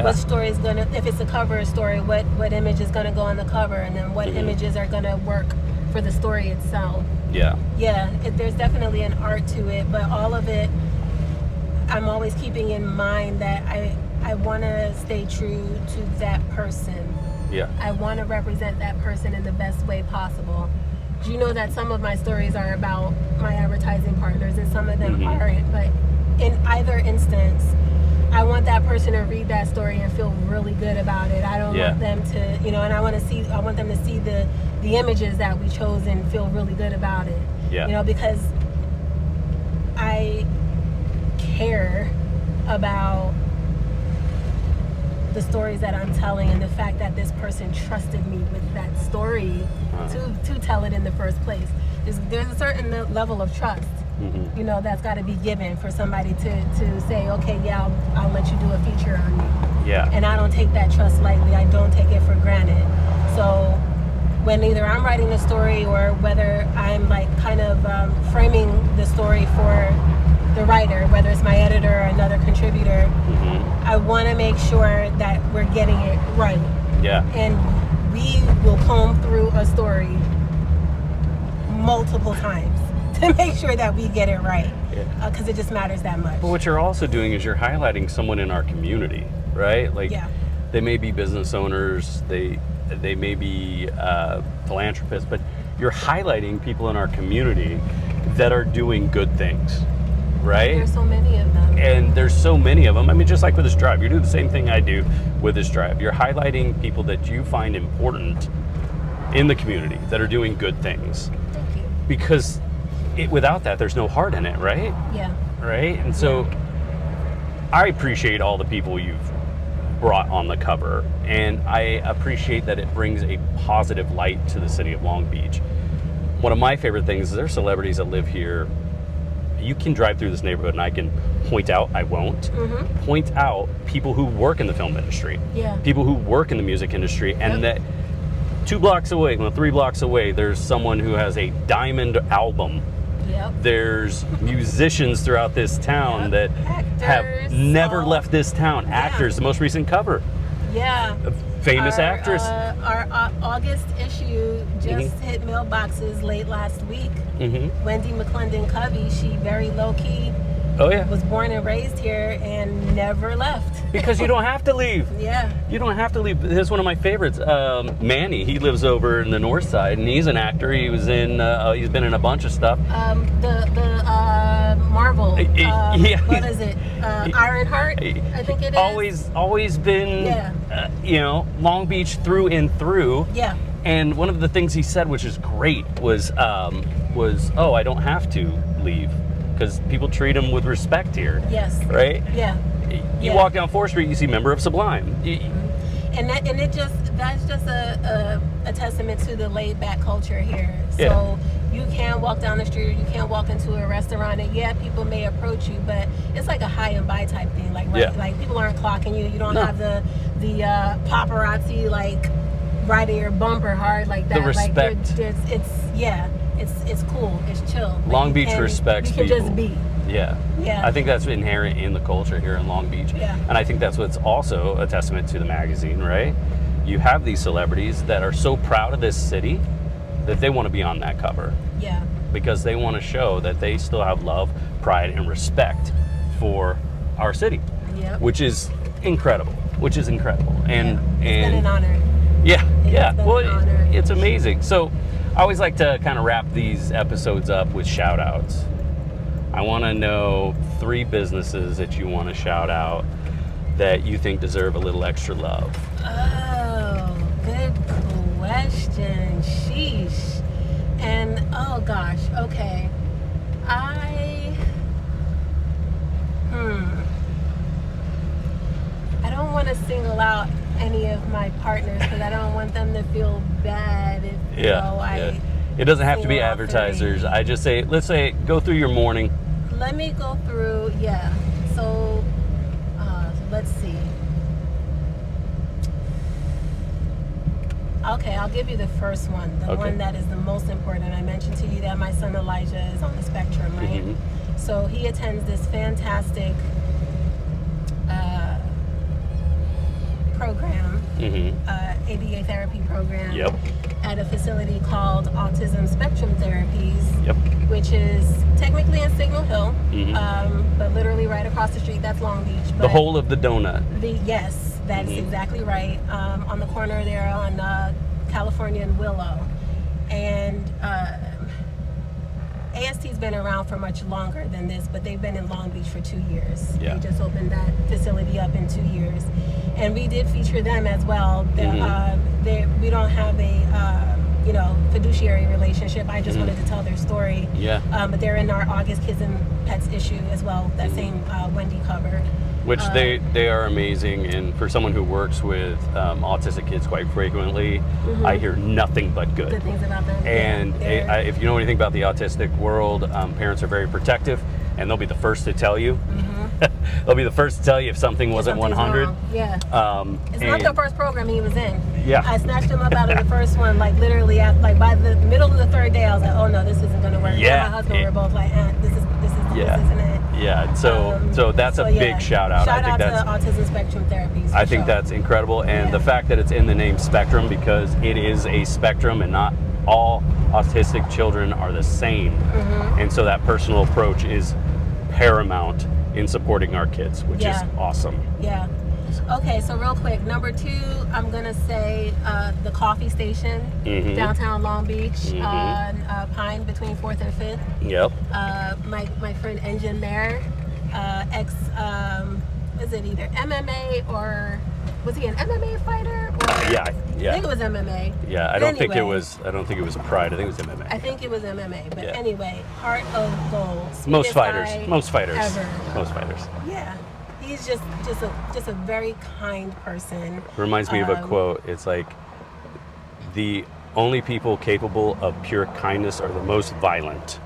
What story is gonna, if it's a cover story, what image is gonna go on the cover, and then what images are gonna work for the story itself. Yeah. Yeah. There's definitely an art to it, but all of it, I'm always keeping in mind that I want to stay true to that person. Yeah. I want to represent that person in the best way possible. Do you know that some of my stories are about my advertising partners and some of them aren't? But in either instance, I want that person to read that story and feel really good about it. I don't want them to, you know, and I want them to see the images that we chose and feel really good about it. Yeah. You know, because I care about the stories that I'm telling, and the fact that this person trusted me with that story to tell it in the first place. There's a certain level of trust, you know, that's got to be given for somebody to say, okay, yeah, I'll let you do a feature on me. Yeah. And I don't take that trust lightly. I don't take it for granted. So when either I'm writing a story or whether I'm like kind of framing the story for the writer, whether it's my editor or another contributor, I want to make sure that we're getting it right. Yeah. And we will comb through a story multiple times to make sure that we get it right, because it just matters that much. But what you're also doing is you're highlighting someone in our community, right? Like, they may be business owners, they may be philanthropists, but you're highlighting people in our community that are doing good things. Right? There's so many of them. And there's so many of them. I mean, just like with this drive, you do the same thing I do with this drive. You're highlighting people that you find important in the community that are doing good things. Thank you. Because without that, there's no heart in it, right? Yeah. Right? And so I appreciate all the people you've brought on the cover, and I appreciate that it brings a positive light to the city of Long Beach. One of my favorite things is there's celebrities that live here. You can drive through this neighborhood and I can point out, I won't, point out people who work in the film industry, people who work in the music industry, and that 2 blocks away, 3 blocks away, there's someone who has a diamond album Yep. There's musicians throughout this town that have never left this town. Actors, the most recent cover. Yeah. A famous actress. Our August issue just hit mailboxes late last week. Wendy McClendon Covey, she very low-key was born and raised here and never left. Because you don't have to leave. Yeah. You don't have to leave. Here's one of my favorites. Manny, he lives over in the north side, and he's an actor. He was in, he's been in a bunch of stuff. The Marvel. What is it? Ironheart, I think it is. Always been, Long Beach through and through. Yeah. And one of the things he said, which is great, was I don't have to leave because people treat him with respect here. Yes. Right? Yeah. You walk down 4th Street, you see Member of Sublime. That's just a testament to the laid back culture here. So you can walk down the street, you can't walk into a restaurant, and people may approach you, but it's like a high and by type thing. Like people aren't clocking you. You don't have the paparazzi like riding your bumper hard like that. The respect. It's cool. It's chill. Long Beach respects people. You can just be. Yeah. I think that's inherent in the culture here in Long Beach. Yeah. And I think that's what's also a testament to the magazine, right? You have these celebrities that are so proud of this city that they want to be on that cover. Yeah. Because they want to show that they still have love, pride, and respect for our city. Yep. Which is incredible. And it's been an honor. It's amazing. So I always like to kind of wrap these episodes up with shout outs. I want to know 3 businesses that you want to shout out that you think deserve a little extra love. Oh, good question. Sheesh. And oh gosh, okay. I don't want to single out any of my partners because I don't want them to feel bad if it doesn't have to be advertisers. I just say, let's say, go through your morning. Let me go through, so let's see. Okay, I'll give you the first one, the one that is the most important. I mentioned to you that my son Elijah is on the spectrum, right? So he attends this fantastic program, ABA therapy program at a facility called Autism Spectrum Therapies, which is technically in Signal Hill, but literally right across the street. That's Long Beach. But the whole of the donut. Yes, that is exactly right. On the corner there on California and Willow. And AST's been around for much longer than this, but they've been in Long Beach for 2 years. They just opened that facility up in 2 years. And we did feature them as well. We don't have a fiduciary relationship. I just wanted to tell their story. But they're in our August Kids and Pets issue as well, that same Wendy cover. Which they are amazing, and for someone who works with autistic kids quite frequently, I hear nothing but good things about them. And if you know anything about the autistic world, parents are very protective, and they'll be the first to tell you. They'll be the first to tell you if something wasn't 100. Wrong. It's not the first program he was in. I snatched him up out of the first one, like literally, by the middle of the 3rd day, I was like, oh no, this isn't going to work. My husband were both like, this isn't it. So that's a big shout out. Shout out to Autism Spectrum Therapies. I think that's incredible, and the fact that it's in the name Spectrum, because it is a spectrum, and not all autistic children are the same. And so that personal approach is paramount in supporting our kids, which is awesome. Okay, so real quick, number 2, I'm gonna say the coffee station, downtown Long Beach, on Pine between 4th and 5th. My friend Engine Mayor, is it either MMA or was he an MMA fighter? I think it was MMA. I don't think it was Pride. I think it was MMA. I think it was MMA. But anyway, heart of gold. Most fighters ever. Most fighters. Yeah. He's just a very kind person. Reminds me of a quote. It's like, the only people capable of pure kindness are the most violent.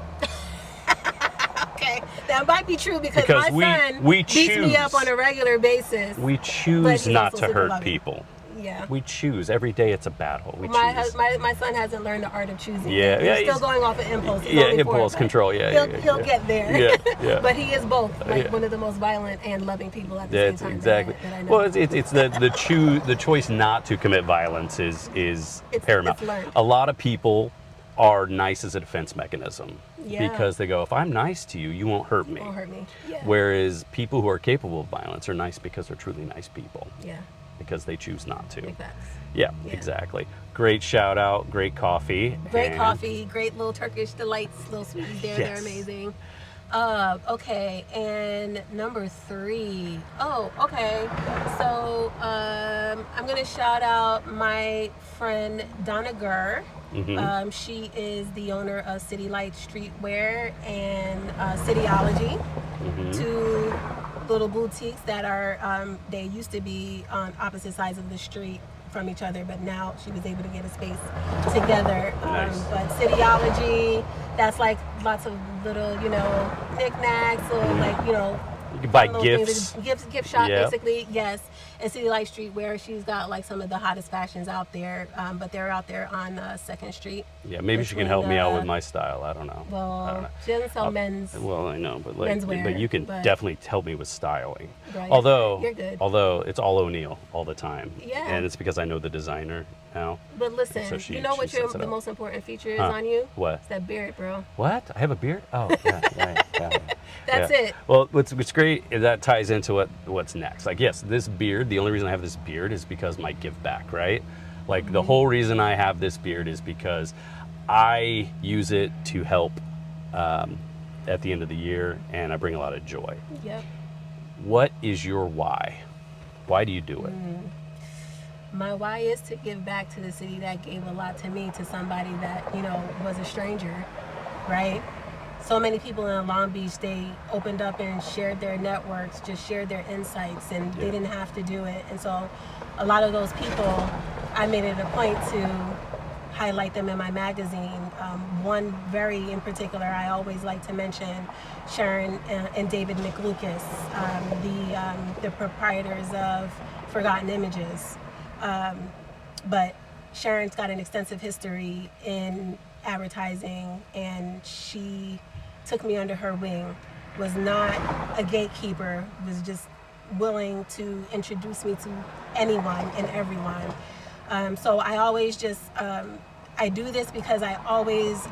Okay, that might be true because my son beats me up on a regular basis. We choose not to hurt people. Yeah. We choose. Every day it's a battle. We choose. My son hasn't learned the art of choosing. Yeah. He's still going off of impulse. Impulse control. He'll get there. Yeah. But he is both one of the most violent and loving people at the same time. Exactly. That I know. Well, it's the choice not to commit violence is paramount. It's learned. A lot of people are nice as a defense mechanism because they go, if I'm nice to you, you won't hurt me. You won't hurt me. Yeah. Whereas people who are capable of violence are nice because they're truly nice people. Yeah. Because they choose not to. Big facts. Yeah, exactly. Great shout out, great coffee. Great coffee, great little Turkish delights, little sweeties there. They're amazing. Okay, and number 3. Oh, okay. So I'm gonna shout out my friend Donna Gurr. Mm-hmm. She is the owner of City Light Streetwear and Cityology. Mm-hmm. 2 little boutiques that are they used to be on opposite sides of the street from each other, but now she was able to get a space together. Nice. But Cityology, that's like lots of little, knickknacks or like, You can buy little gifts. Gift shop, basically, yes. And City Light Streetwear, she's got like some of the hottest fashions out there, but they're out there on 2nd Street. Yeah, maybe she can help me out with my style. I don't know. Well, she doesn't sell men's. Well, I know, but menswear, but you can definitely help me with styling. Right, although you're good. Although it's all O'Neill all the time. Yeah. And it's because I know the designer now. But listen, So she what sets it the up. most important feature is on you? What? It's that beard, bro. What? I have a beard? Oh, yeah. That's it. Well, what's great is that ties into what's next. Like, yes, this beard, the only reason I have this beard is because my give back, right? Like, the whole reason I have this beard is because I use it to help at the end of the year, and I bring a lot of joy. Yep. What is your why? Why do you do it? My why is to give back to the city that gave a lot to me, to somebody that, was a stranger, right? So many people in Long Beach, they opened up and shared their networks, just shared their insights, and they didn't have to do it. And so a lot of those people, I made it a point to highlight them in my magazine. One very in particular, I always like to mention Sharon and David McLucas, the proprietors of Forgotten Images. But Sharon's got an extensive history in advertising, and she took me under her wing, was not a gatekeeper, was just willing to introduce me to anyone and everyone. So I always just, I do this because I always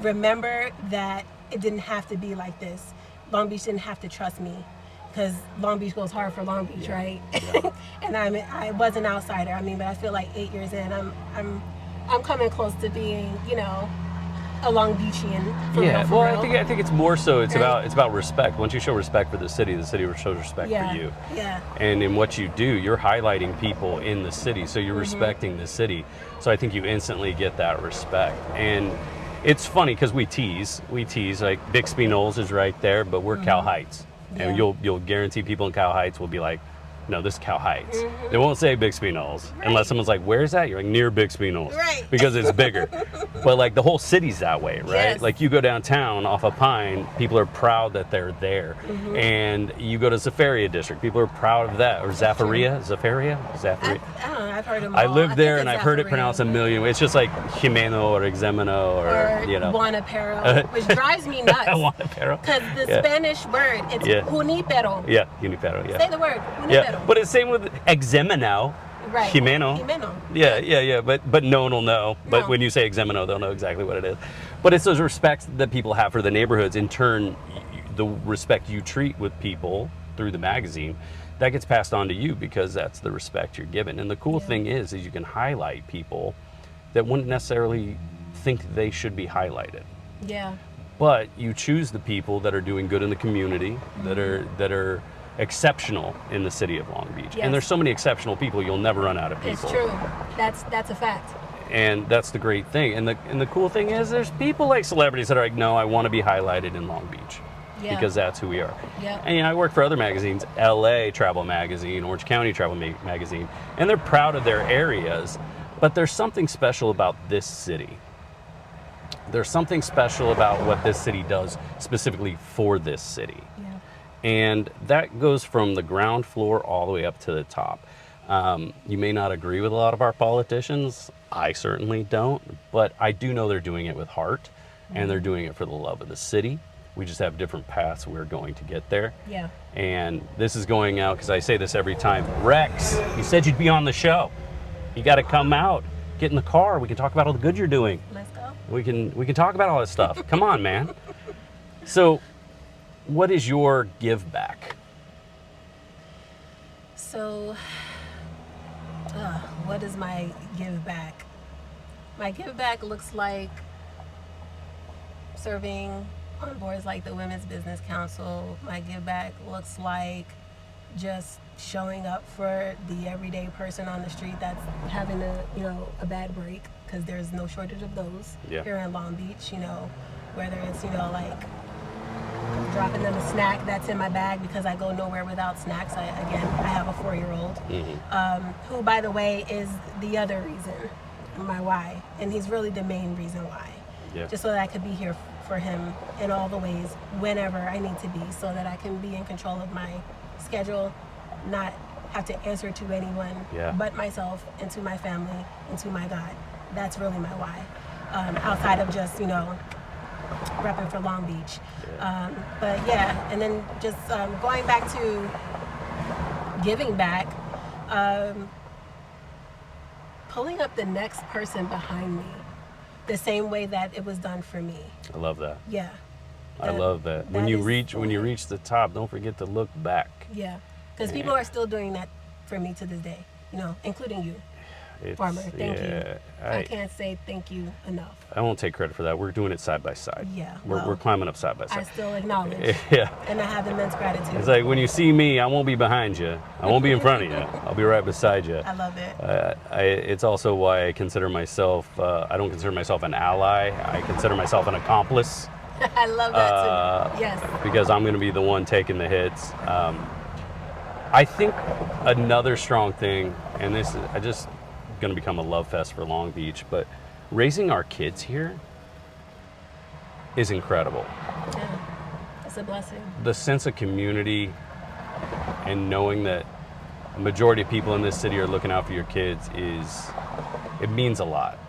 remember that it didn't have to be like this. Long Beach didn't have to trust me, because Long Beach goes hard for Long Beach, right? Yeah. And I was an outsider. I mean, but I feel like 8 years in, I'm coming close to being, a Long Beachian. For real. I think it's more so. It's about respect. Once you show respect for the city shows respect for you. Yeah. And in what you do, you're highlighting people in the city, so you're respecting the city. So I think you instantly get that respect. And it's funny because we tease like Bixby Knolls is right there, but we're Cal Heights. And you'll guarantee people in Cal Heights will be like, no, this is Cal Heights. They won't say Bixby Knolls unless someone's like, where's that? You're like, near Bixby Knolls. Right. Because it's bigger. But like the whole city's that way, right? Yes. Like you go downtown off of Pine, people are proud that they're there. And you go to Zafaria District, people are proud of that. Or Zafaria? Zafaria? I don't know, I've heard them all. I lived there and it's I've heard it Zafaria. pronounced a million ways. It's just like Jimeno or Exemeno or Juanapero, which drives me nuts. Juanapero. Because the Spanish word, it's junipero. Yeah, Junipero, yeah. Say the word, junipero. Yeah, but it's same with Exemeno. Right. Jimeno. Yeah, but no one will know. But No. when you say Exemeno, they'll know exactly what it is. But it's those respects that people have for the neighborhoods. In turn, the respect you treat with people through the magazine, that gets passed on to you because that's the respect you're given. And the cool thing is you can highlight people that wouldn't necessarily think they should be highlighted. Yeah. But you choose the people that are doing good in the community, that are exceptional in the city of Long Beach. Yes. And there's so many exceptional people, you'll never run out of people. It's true. That's a fact. And that's the great thing. And the cool thing is there's people like celebrities that are like, no, I want to be highlighted in Long Beach. Yeah. Because that's who we are. Yeah. And I work for other magazines, LA Travel Magazine, Orange County Travel Magazine, and they're proud of their areas, but there's something special about this city. There's something special about what this city does specifically for this city. Yeah. And that goes from the ground floor all the way up to the top. You may not agree with a lot of our politicians. I certainly don't, but I do know they're doing it with heart, and they're doing it for the love of the city. We just have different paths we're going to get there. Yeah. And this is going out because I say this every time. Rex, you said you'd be on the show. You got to come out, get in the car. We can talk about all the good you're doing. Let's go. We can talk about all this stuff. Come on, man. So, what is your give back? So, what is my give back? My give back looks like serving on boards like the Women's Business Council. My give back looks like just showing up for the everyday person on the street that's having a bad break, because there's no shortage of those here in Long Beach. Whether it's like dropping them a snack that's in my bag, because I go nowhere without snacks. I have a 4-year-old who, by the way, is the other reason, my why, and he's really the main reason why. Just so that I could be here for him in all the ways whenever I need to be, so that I can be in control of my schedule, not have to answer to anyone but myself and to my family and to my God. That's really my why, outside of just repping for Long Beach. But and then just going back to giving back, pulling up the next person behind me the same way that it was done for me. I love that. Yeah. I love that. When you reach the top, don't forget to look back. Yeah. Because people are still doing that for me to this day, including you. Farmer, thank you. I can't say thank you enough. I won't take credit for that. We're doing it side by side. Yeah. We're climbing up side by side. I still acknowledge. And I have immense gratitude. It's like when you see me, I won't be behind you. I won't be in front of you. I'll be right beside you. I love it. It's also why I consider myself, I don't consider myself an ally. I consider myself an accomplice. I love that too. Yes. Because I'm going to be the one taking the hits. I think another strong thing, and this is, going to become a love fest for Long Beach, but raising our kids here is incredible. Yeah, it's a blessing. The sense of community and knowing that a majority of people in this city are looking out for your kids it means a lot.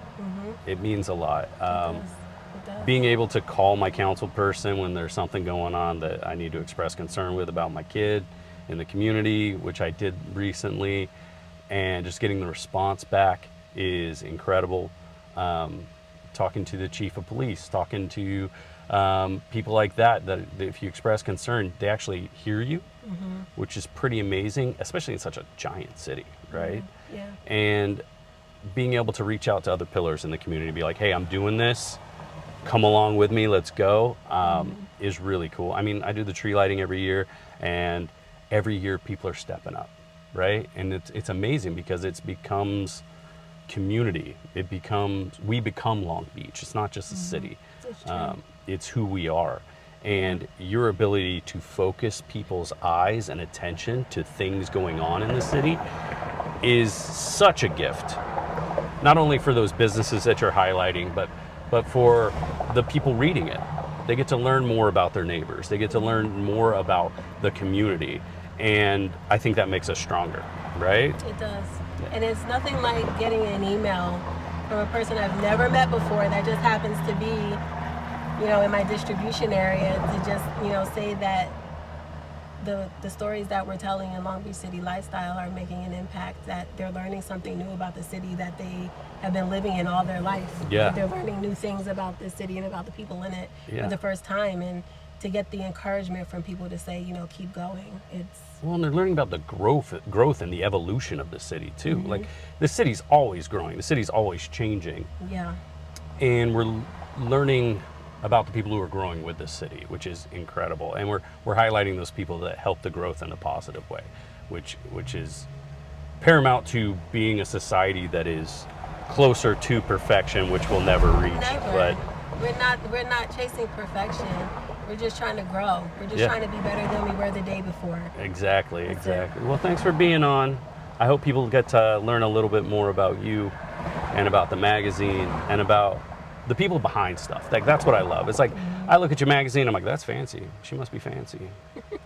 It means a lot. It does. Being able to call my council person when there's something going on that I need to express concern with about my kid in the community, which I did recently, and just getting the response back is incredible. Talking to the chief of police, talking to people like that if you express concern, they actually hear you, which is pretty amazing, especially in such a giant city, right? Yeah. And being able to reach out to other pillars in the community, be like, hey, I'm doing this, come along with me, let's go, is really cool. I mean, I do the tree lighting every year, and every year people are stepping up. Right? And it's amazing because it becomes community. We become Long Beach. It's not just a city. It's who we are. And your ability to focus people's eyes and attention to things going on in the city is such a gift. Not only for those businesses that you're highlighting, but for the people reading it. They get to learn more about their neighbors. They get to learn more about the community. And I think that makes us stronger, right? It does. And it's nothing like getting an email from a person I've never met before that just happens to be, in my distribution area, to just, say that the stories that we're telling in Long Beach City Lifestyle are making an impact, that they're learning something new about the city that they have been living in all their life. Yeah. They're learning new things about the city and about the people in it for the first time. And to get the encouragement from people to say, keep going. Well, and they're learning about the growth and the evolution of the city too. Like, the city's always growing. The city's always changing. Yeah. And we're learning about the people who are growing with the city, which is incredible. And we're highlighting those people that help the growth in a positive way, which is paramount to being a society that is closer to perfection, which we'll never reach. Never. But we're not chasing perfection. We're just trying to grow. We're just trying to be better than we were the day before. Exactly. Well, thanks for being on. I hope people get to learn a little bit more about you and about the magazine and about the people behind stuff. Like, that's what I love. It's like, I look at your magazine, I'm like, that's fancy. She must be fancy.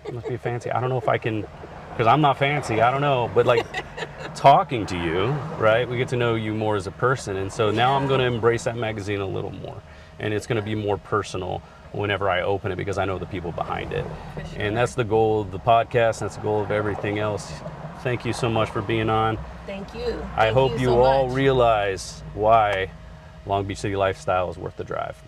She must be fancy. I don't know if I can, because I'm not fancy. I don't know. But like, talking to you, right, we get to know you more as a person. And so now I'm going to embrace that magazine a little more. And it's going to be more personal whenever I open it because I know the people behind it. Sure. And that's the goal of the podcast. That's the goal of everything else. Thank you so much for being on. Thank you. I hope you all realize why Long Beach City lifestyle is worth the drive.